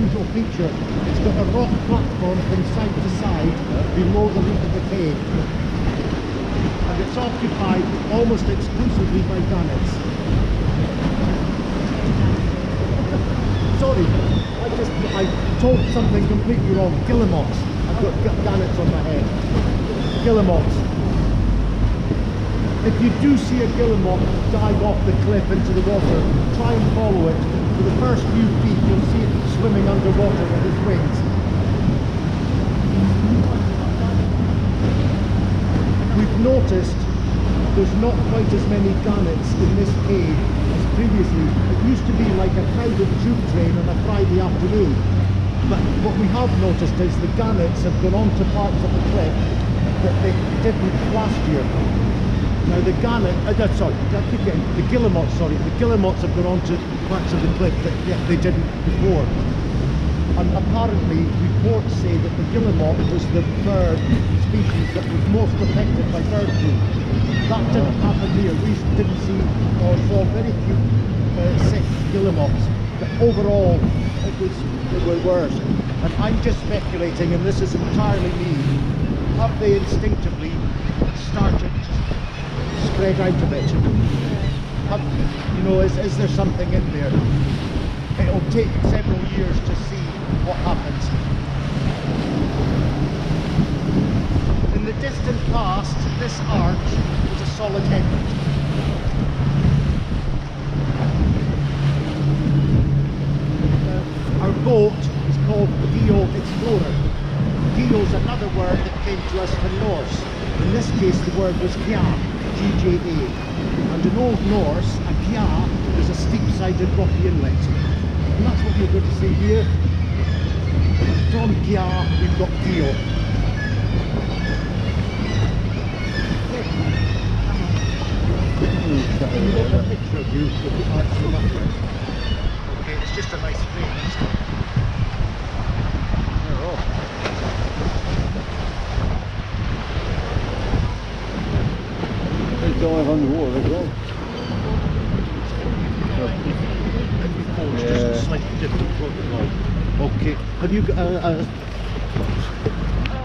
unusual feature. It's got a rock platform from side to side below the roof of the cave. And it's occupied almost exclusively by gannets. Sorry, I told something completely wrong. Guillemots. I've got gannets on my head. Guillemots. If you do see a guillemot dive off the cliff into the water, try and follow it. For the first few feet, you'll see it swimming underwater with its wings. We've noticed there's not quite as many gannets in this cave as previously. It used to be like a crowded tube train on a Friday afternoon. But what we have noticed is the gannets have gone onto parts of the cliff that they didn't last year. Now the gannet, sorry, I keep getting, the guillemots, sorry, the guillemots have gone onto parts of the cliff that they didn't before. And apparently reports say that the guillemot was the bird species that was most affected by bird flu. That didn't happen here. We didn't see or saw very few sick guillemots. But overall, it were worse. And I'm just speculating, and this is entirely me, have they instinctively started to spread out a bit? You know, is there something in there? It'll take several years to see what happens. In the distant past, this arch was a solid headland. Our boat is called Geo Explorer. Geo is another word that came to us from Norse. In this case, the word was Gja, G-J-A. And in Old Norse, a Gja is a steep-sided rocky inlet. And that's what you're going to see here. From Gja, we've got Geo. Can you look at a picture of you with the arch in the background? Okay, it's just a nice frame. They're off. It's dive underwater as well. Just slightly different protocol. Okay, have you got